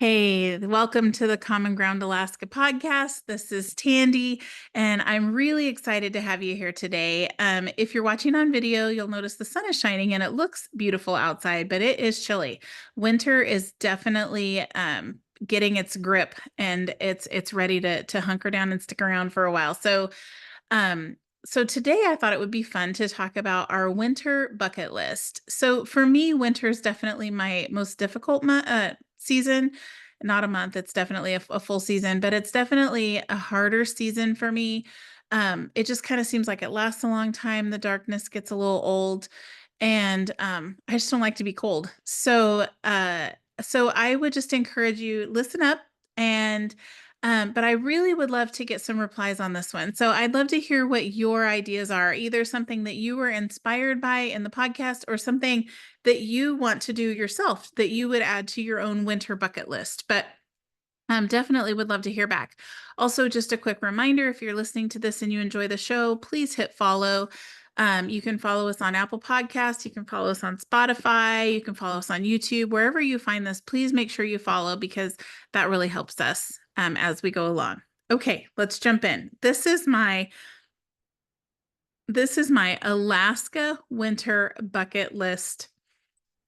Hey, welcome to the Common Ground Alaska podcast. This is Tandy, and I'm really excited to have you here today. If you're watching on video, you'll notice the sun is shining and it looks beautiful outside, but it is chilly. Winter is definitely getting its grip, and it's ready to hunker down and stick around for a while. Um, so today I thought it would be fun to talk about our winter bucket list. So for me, winter is definitely my most difficult season. Not a month, it's definitely a full season, but it's definitely a harder season for me. It just kind of seems like it lasts a long time. The darkness gets a little old, and I just don't like to be cold. So I would just encourage you, listen up, and but I really would love to get some replies on this one. So I'd love to hear what your ideas are, either something that you were inspired by in the podcast or something that you want to do yourself that you would add to your own winter bucket list. But definitely would love to hear back. Also, just a quick reminder, if you're listening to this and you enjoy the show, please hit follow. You can follow us on Apple Podcasts. You can follow us on Spotify. You can follow us on YouTube. Wherever you find this, please make sure you follow because that really helps us as we go along. Okay, let's jump in. This is my Alaska winter bucket list.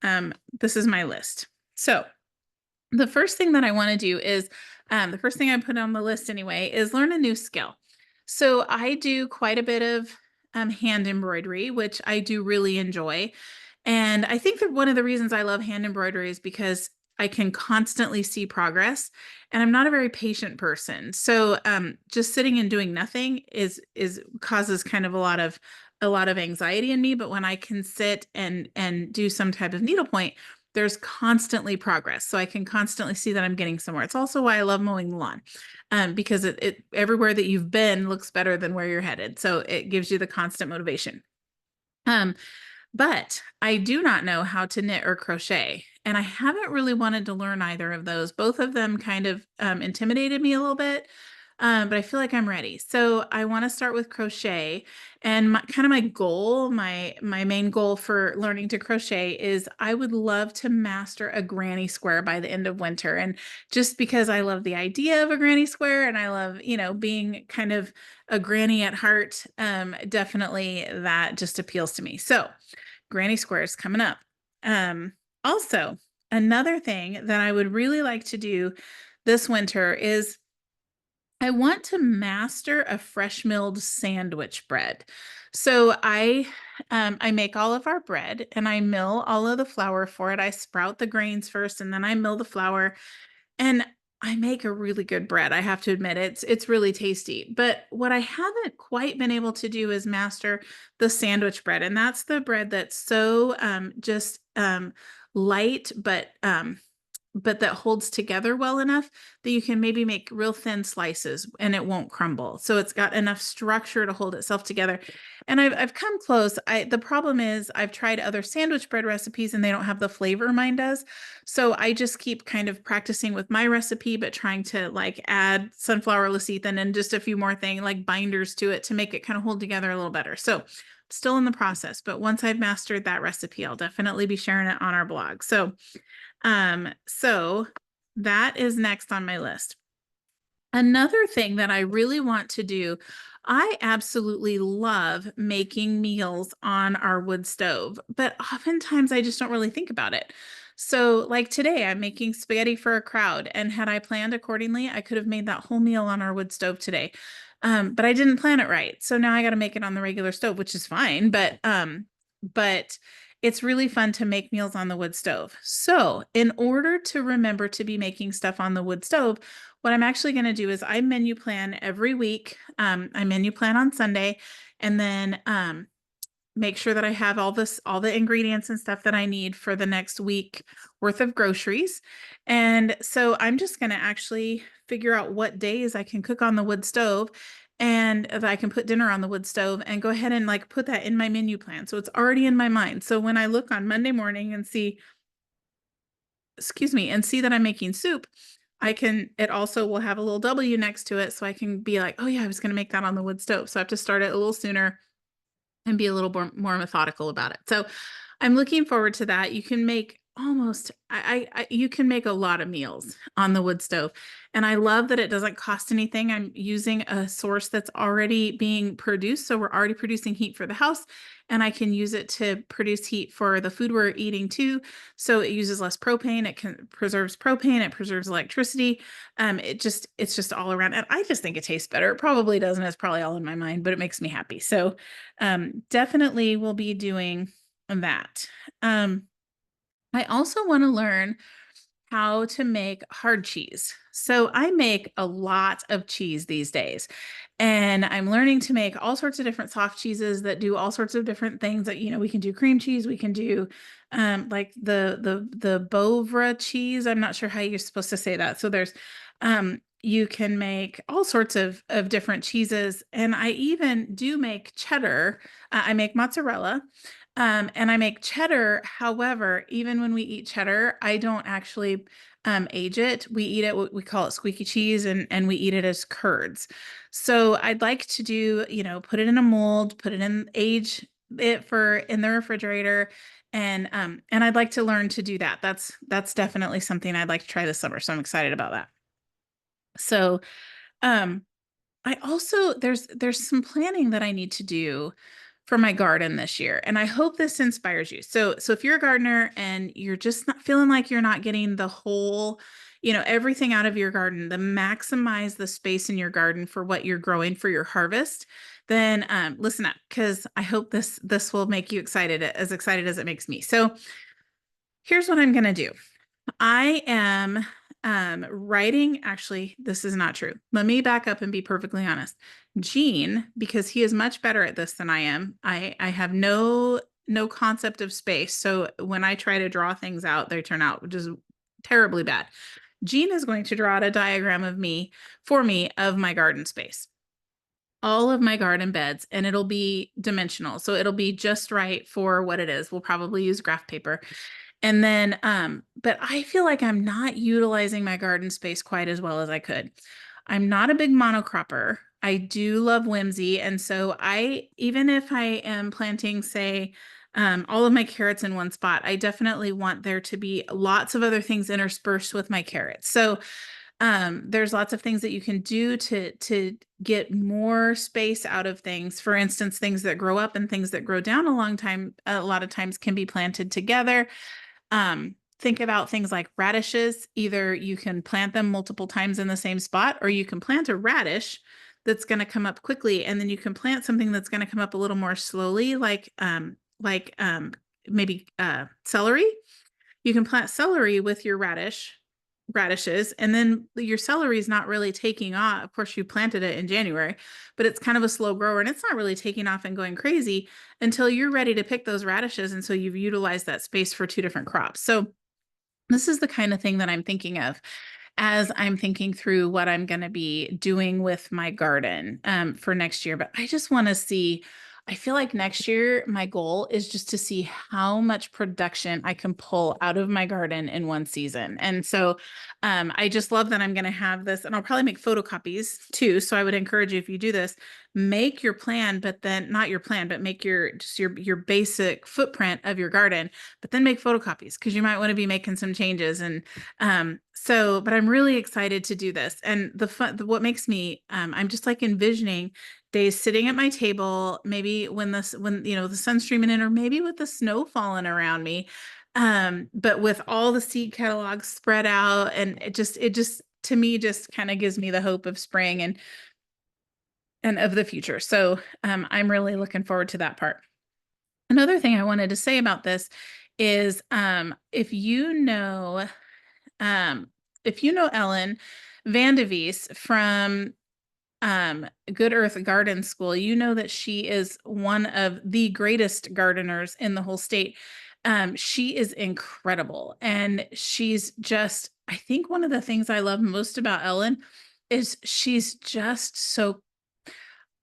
This is my list. So the first thing that I want to do is the first thing I put on the list anyway is learn a new skill. So I do quite a bit of hand embroidery, which I do really enjoy. And I think that one of the reasons I love hand embroidery is because I can constantly see progress, and I'm not a very patient person. So just sitting and doing nothing is causes kind of a lot of anxiety in me. But when I can sit and do some type of needlepoint, there's constantly progress. So I can constantly see that I'm getting somewhere. It's also why I love mowing the lawn, because it everywhere that you've been looks better than where you're headed. So it gives you the constant motivation. Um, but I do not know how to knit or crochet, and I haven't really wanted to learn either of those. Both of them kind of intimidated me a little bit, but I feel like I'm ready. So I want to start with crochet, and my goal, my main goal for learning to crochet is I would love to master a granny square by the end of winter. And just because I love the idea of a granny square, and I love, being kind of a granny at heart, definitely that just appeals to me. So granny squares coming up. Also, another thing that I would really like to do this winter is I want to master a fresh milled sandwich bread. So I make all of our bread and I mill all of the flour for it. I sprout the grains first and then I mill the flour, and I make a really good bread. I have to admit it's really tasty. But what I haven't quite been able to do is master the sandwich bread, and that's the bread that's so just light, but that holds together well enough that you can maybe make real thin slices and it won't crumble. So it's got enough structure to hold itself together. And I've come close. The problem is I've tried other sandwich bread recipes and they don't have the flavor mine does. So I just keep kind of practicing with my recipe, but trying to like add sunflower lecithin and just a few more things like binders to it to make it kind of hold together a little better. So still in the process, but once I've mastered that recipe, I'll definitely be sharing it on our blog. So that is next on my list. Another thing that I really want to do, I absolutely love making meals on our wood stove, but oftentimes I just don't really think about it. So, like today, I'm making spaghetti for a crowd, and had I planned accordingly, I could have made that whole meal on our wood stove today. But I didn't plan it right. So now I got to make it on the regular stove, which is fine, but it's really fun to make meals on the wood stove. So, in order to remember to be making stuff on the wood stove, what I'm actually going to do is I menu plan every week. I menu plan on Sunday, and then make sure that I have all the ingredients and stuff that I need for the next week worth of groceries. And so I'm just going to actually figure out what days I can cook on the wood stove and that I can put dinner on the wood stove and go ahead and like put that in my menu plan. So it's already in my mind. So when I look on Monday morning and see, excuse me, and see that I'm making soup, it also will have a little W next to it. So I can be like, oh yeah, I was going to make that on the wood stove. So I have to start it a little sooner and be a little more methodical about it. So I'm looking forward to that. You can make almost you can make a lot of meals on the wood stove. And I love that it doesn't cost anything. I'm using a source that's already being produced. So we're already producing heat for the house, and I can use it to produce heat for the food we're eating too. So it uses less propane. It can preserves propane. It preserves electricity. It's just all around. And I just think it tastes better. It probably doesn't. It's probably all in my mind, but it makes me happy. So definitely will be doing that. I also want to learn how to make hard cheese. So I make a lot of cheese these days, and I'm learning to make all sorts of different soft cheeses that do all sorts of different things that, we can do cream cheese, we can do like the Bovra cheese. I'm not sure how you're supposed to say that. So you can make all sorts of different cheeses, and I even do make cheddar. I make mozzarella. And I make cheddar. However, even when we eat cheddar, I don't actually age it. We eat it, we call it squeaky cheese, and we eat it as curds. So I'd like to do, put it in a mold, put it in, age it for in the refrigerator. And I'd like to learn to do that. That's definitely something I'd like to try this summer. So I'm excited about that. So um I also there's some planning that I need to do for my garden this year, and I hope this inspires you. So if you're a gardener and you're just not feeling like you're not getting the whole, everything out of your garden, to maximize the space in your garden for what you're growing for your harvest, then listen up, because I hope this will make you excited as it makes me. So here's what I'm gonna do. I am writing, actually, this is not true. Let me back up and be perfectly honest. Gene, because he is much better at this than I am. I have no concept of space. So when I try to draw things out, they turn out just terribly bad. Gene is going to draw out a diagram for me of my garden space. All of my garden beds, and it'll be dimensional. So it'll be just right for what it is. We'll probably use graph paper. And then, but I feel like I'm not utilizing my garden space quite as well as I could. I'm not a big monocropper. I do love whimsy. And so even if I am planting, say, all of my carrots in one spot, I definitely want there to be lots of other things interspersed with my carrots. So there's lots of things that you can do to get more space out of things. For instance, things that grow up and things that grow down a lot of times can be planted together. Think about things like radishes. Either you can plant them multiple times in the same spot, or you can plant a radish that's going to come up quickly, and then you can plant something that's going to come up a little more slowly, like maybe celery. You can plant celery with your radishes, and then your celery is not really taking off. Of course, you planted it in January, but it's kind of a slow grower, and it's not really taking off and going crazy until you're ready to pick those radishes. And so you've utilized that space for two different crops. So this is the kind of thing that I'm thinking of as I'm thinking through what I'm going to be doing with my garden for next year. But I just want to see, I feel like next year, my goal is just to see how much production I can pull out of my garden in one season. And so I just love that I'm going to have this, and I'll probably make photocopies too. So I would encourage you, if you do this, make your plan, but then not your plan, but make your basic footprint of your garden, but then make photocopies, because you might want to be making some changes. And but I'm really excited to do this. And what makes me, I'm just like envisioning days sitting at my table, maybe when the sun's streaming in, or maybe with the snow falling around me, but with all the seed catalogs spread out. And it just to me just kind of gives me the hope of spring and of the future. So I'm really looking forward to that part. Another thing I wanted to say about this is um, if you know Ellen Vandevies from Good Earth Garden School, you know that she is one of the greatest gardeners in the whole state. She is incredible. And she's just, I think one of the things I love most about Ellen is she's just so,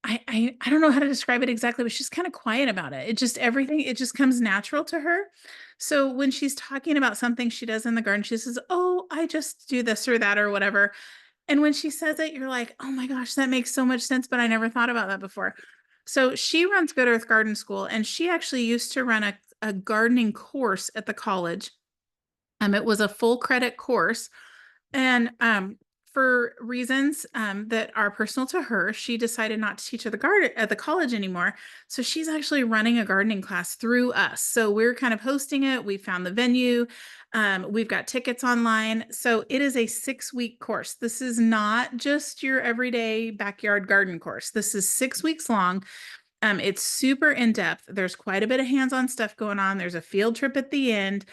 I don't know how to describe it exactly, but she's kind of quiet about it. It just comes natural to her. So when she's talking about something she does in the garden, she says, "Oh, I just do this or that or whatever." And when she says it, you're like, "Oh my gosh, that makes so much sense, but I never thought about that before." So she runs Good Earth Garden School, and she actually used to run a gardening course at the college. It was a full credit course. And for reasons that are personal to her, she decided not to teach at the garden at the college anymore. So she's actually running a gardening class through us. So we're kind of hosting it. We found the venue. We've got tickets online. So it is a 6-week course. This is not just your everyday backyard garden course. This is 6 weeks long. It's super in depth. There's quite a bit of hands-on stuff going on. There's a field trip at the end.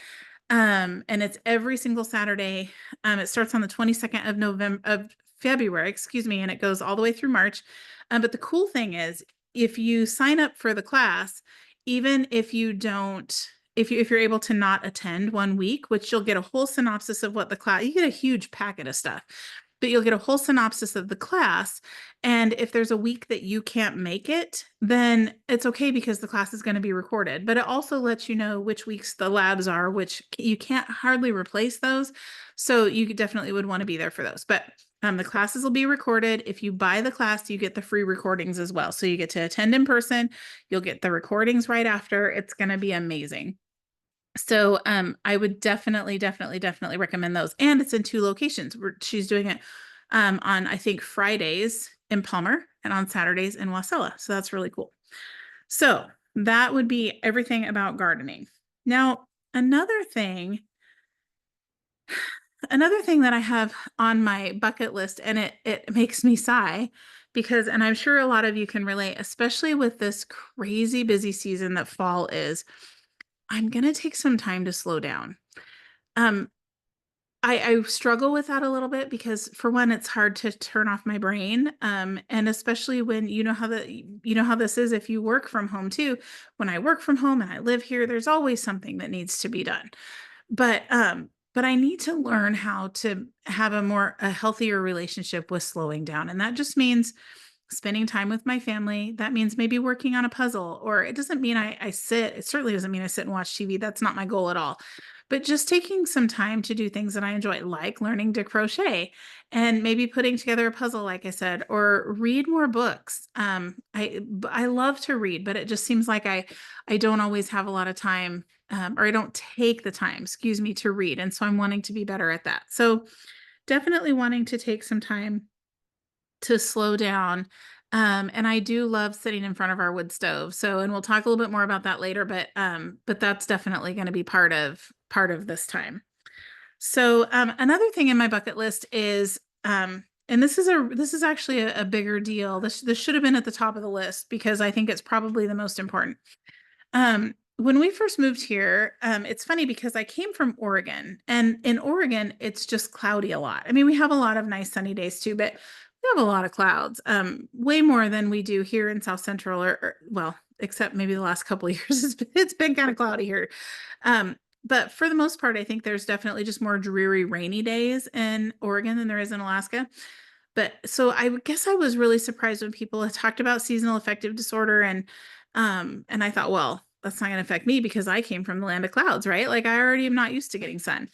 And it's every single Saturday. It starts on the 22nd of February, excuse me, and it goes all the way through March. But the cool thing is, if you sign up for the class, even if you don't, if you're able to not attend one week, which you'll get a whole synopsis of what the class, you get a huge packet of stuff, but you'll get a whole synopsis of the class. And if there's a week that you can't make it, then it's okay because the class is going to be recorded. But it also lets you know which weeks the labs are, which you can't hardly replace those. So you definitely would want to be there for those. But the classes will be recorded. If you buy the class, you get the free recordings as well. So you get to attend in person. You'll get the recordings right after. It's going to be amazing. So I would definitely recommend those. And it's in 2 locations. She's doing it on, I think, Fridays in Palmer and on Saturdays in Wasilla. So that's really cool. So that would be everything about gardening. Now, another thing that I have on my bucket list, and it makes me sigh because, and I'm sure a lot of you can relate, especially with this crazy busy season that fall is, I'm going to take some time to slow down. I struggle with that a little bit because, for one, it's hard to turn off my brain. And especially when you know how this is if you work from home too. When I work from home and I live here, there's always something that needs to be done. But I need to learn how to have a healthier relationship with slowing down. And that just means spending time with my family. That means maybe working on a puzzle, or it doesn't mean I sit. It certainly doesn't mean I sit and watch TV. That's not my goal at all. But just taking some time to do things that I enjoy, like learning to crochet and maybe putting together a puzzle, like I said, or read more books. I love to read, but it just seems like I don't always have a lot of time, or I don't take the time, excuse me, to read. And so I'm wanting to be better at that. So definitely wanting to take some time to slow down. And I do love sitting in front of our wood stove. So, and we'll talk a little bit more about that later, but that's definitely going to be part of this time. So, another thing in my bucket list is, and this is actually a bigger deal. This should have been at the top of the list because I think it's probably the most important. When we first moved here, it's funny because I came from Oregon, and in Oregon, it's just cloudy a lot. I mean, we have a lot of nice sunny days too, but we have a lot of clouds, way more than we do here in South Central, or well, except maybe the last couple of years, it's been kind of cloudy here. But for the most part, I think there's definitely just more dreary, rainy days in Oregon than there is in Alaska. But so I guess I was really surprised when people had talked about seasonal affective disorder, and I thought, well, that's not going to affect me because I came from the land of clouds, right? Like I already am not used to getting sun.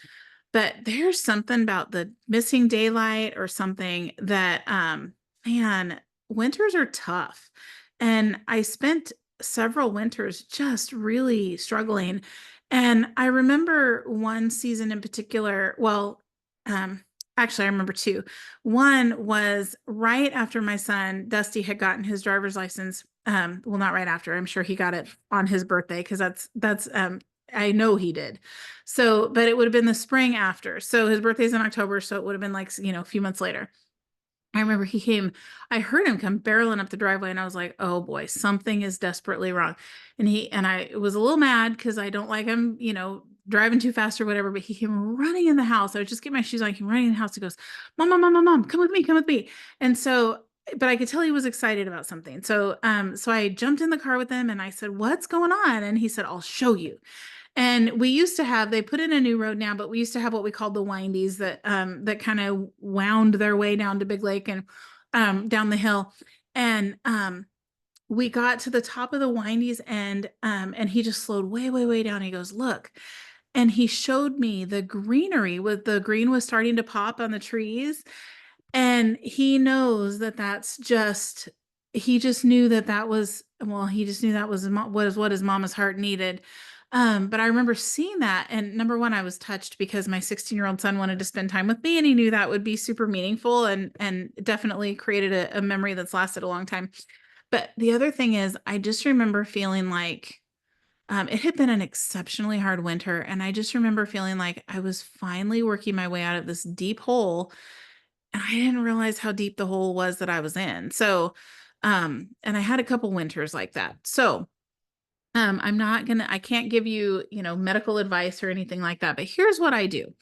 But there's something about the missing daylight or something that, man, winters are tough. And I spent several winters just really struggling. And I remember one season in particular. Well, um, actually, I remember 2. One was right after my son, Dusty, had gotten his driver's license. Well, not right after. I'm sure he got it on his birthday because that's I know he did. So, but it would have been the spring after. So his birthday's in October. So it would have been like, a few months later. I remember I heard him come barreling up the driveway and I was like, oh boy, something is desperately wrong. And I was a little mad because I don't like him, driving too fast or whatever, but he came running in the house. I would just get my shoes on, he came running in the house. He goes, Mom, Mom, Mom, Mom, Mom, come with me, come with me. And so, but I could tell he was excited about something. So, so I jumped in the car with him and I said, what's going on? And he said, I'll show you. And they put in a new road now, but we used to have what we called the windies that kind of wound their way down to Big Lake and down the hill. And we got to the top of the windies and he just slowed way, way, way down. He goes, look. And he showed me the greenery with the green was starting to pop on the trees. And he knows he just knew that was, well, he just knew that was what his mama's heart needed. But I remember seeing that, and number one, I was touched because my 16-year-old son wanted to spend time with me, and he knew that would be super meaningful, and definitely created a memory that's lasted a long time. But the other thing is, I just remember feeling like it had been an exceptionally hard winter, and I just remember feeling like I was finally working my way out of this deep hole, and I didn't realize how deep the hole was that I was in. So, and I had a couple winters like that. So, I can't give you, medical advice or anything like that, but here's what I do.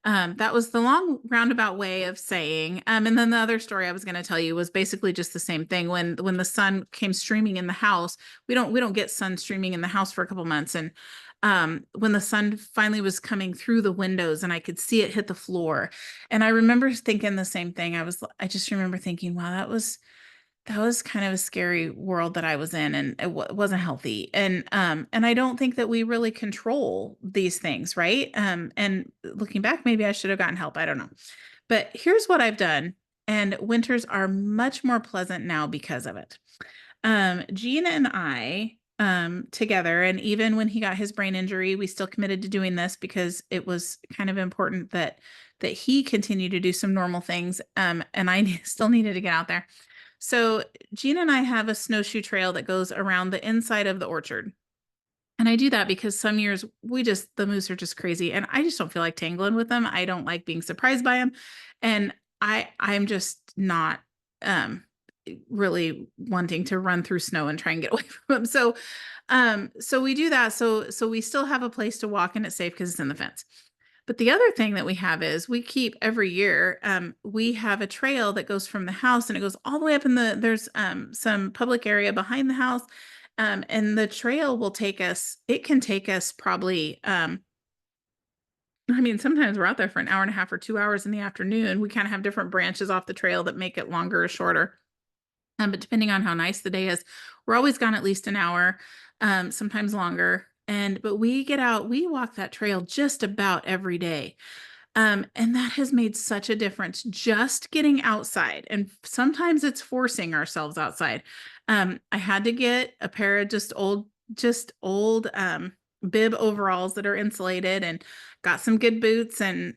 That was the long roundabout way of saying, and then the other story I was going to tell you was basically just the same thing. When the sun came streaming in the house, we don't get sun streaming in the house for a couple months. And when the sun finally was coming through the windows and I could see it hit the floor. And I remember thinking the same thing. I just remember thinking, wow, that was kind of a scary world that I was in, and it wasn't healthy. And I don't think that we really control these things, right? And looking back, maybe I should have gotten help. I don't know. But here's what I've done, and winters are much more pleasant now because of it. Gene and I together, and even when he got his brain injury, we still committed to doing this because it was kind of important that he continue to do some normal things. And I still needed to get out there. So Gina and I have a snowshoe trail that goes around the inside of the orchard. And I do that because some years the moose are just crazy and I just don't feel like tangling with them. I don't like being surprised by them. And I'm just not um really wanting to run through snow and try and get away from them. So we do that. So we still have a place to walk and it's safe because it's in the fence. But the other thing that we have is we keep every year, we have a trail that goes from the house and it goes all the way up there's some public area behind the house. And the trail it can take us probably, I mean, sometimes we're out there for an hour and a half or 2 hours in the afternoon. We kind of have different branches off the trail that make it longer or shorter. But depending on how nice the day is, we're always gone at least an hour, sometimes longer. But we get out, we walk that trail just about every day. And that has made such a difference just getting outside. And sometimes it's forcing ourselves outside. I had to get a pair of just old bib overalls that are insulated and got some good boots and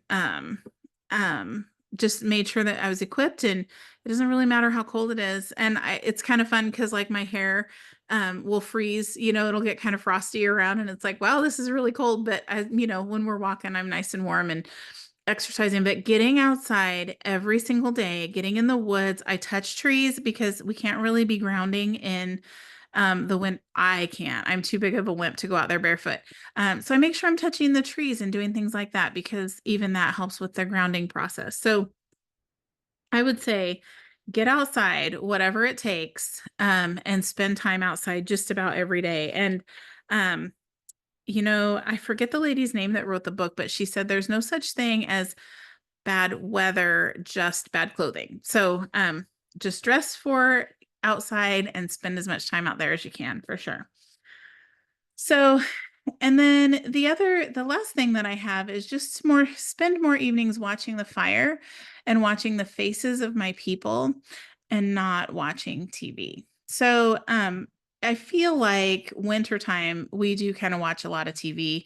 just made sure that I was equipped, and it doesn't really matter how cold it is. And it's kind of fun because like my hair will freeze, it'll get kind of frosty around and it's like, wow, this is really cold. But when we're walking, I'm nice and warm and exercising. But getting outside every single day, getting in the woods, I touch trees because we can't really be grounding in the wind. I can't. I'm too big of a wimp to go out there barefoot. So I make sure I'm touching the trees and doing things like that because even that helps with the grounding process. So I would say get outside, whatever it takes, and spend time outside just about every day. And I forget the lady's name that wrote the book, but she said there's no such thing as bad weather, just bad clothing. So just dress for outside and spend as much time out there as you can, for sure. So, and then the last thing that I have is just spend more evenings watching the fire and watching the faces of my people and not watching TV. So, I feel like wintertime, we do kind of watch a lot of TV.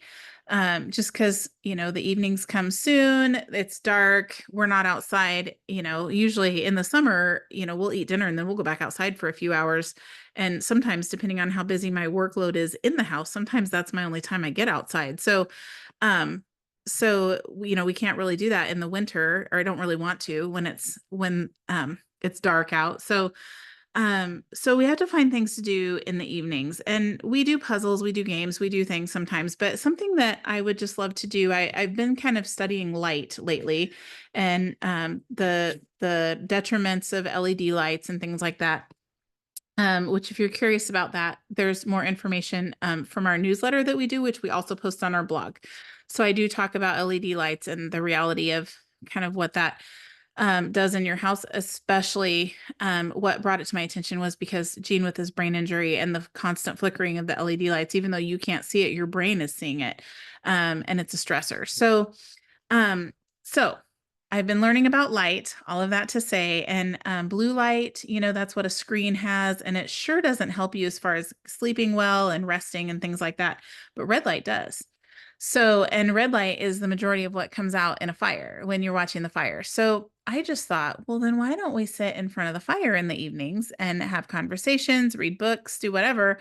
Just because, the evenings come soon, it's dark, we're not outside, usually in the summer, we'll eat dinner and then we'll go back outside for a few hours. And sometimes, depending on how busy my workload is in the house, sometimes that's my only time I get outside. Um, we can't really do that in the winter, or I don't really want to when it's dark out. So we have to find things to do in the evenings, and we do puzzles, we do games, we do things sometimes, but something that I would just love to do, I've been kind of studying light lately and the detriments of LED lights and things like that. Which if you're curious about that, there's more information from our newsletter that we do, which we also post on our blog. So I do talk about LED lights and the reality of kind of what that does in your house. Especially what brought it to my attention was because Gene, with his brain injury and the constant flickering of the LED lights, even though you can't see it, your brain is seeing it. And it's a stressor. So I've been learning about light, all of that to say, and blue light, that's what a screen has, and it sure doesn't help you as far as sleeping well and resting and things like that. But red light does. So, and red light is the majority of what comes out in a fire when you're watching the fire. So I just thought, well, then why don't we sit in front of the fire in the evenings and have conversations, read books, do whatever,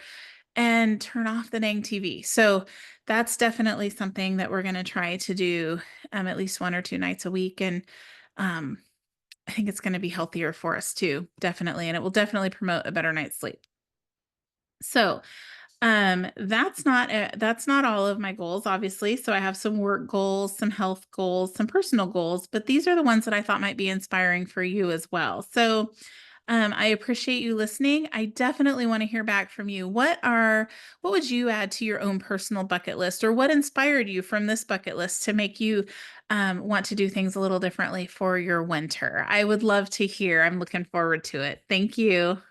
and turn off the dang TV. So that's definitely something that we're going to try to do at least 1 or 2 nights a week. And um, I think it's going to be healthier for us too, definitely. And it will definitely promote a better night's sleep. So that's not all of my goals, obviously. So I have some work goals, some health goals, some personal goals, but these are the ones that I thought might be inspiring for you as well. So I appreciate you listening. I definitely want to hear back from you. What would you add to your own personal bucket list, or what inspired you from this bucket list to make you want to do things a little differently for your winter? I would love to hear. I'm looking forward to it. Thank you.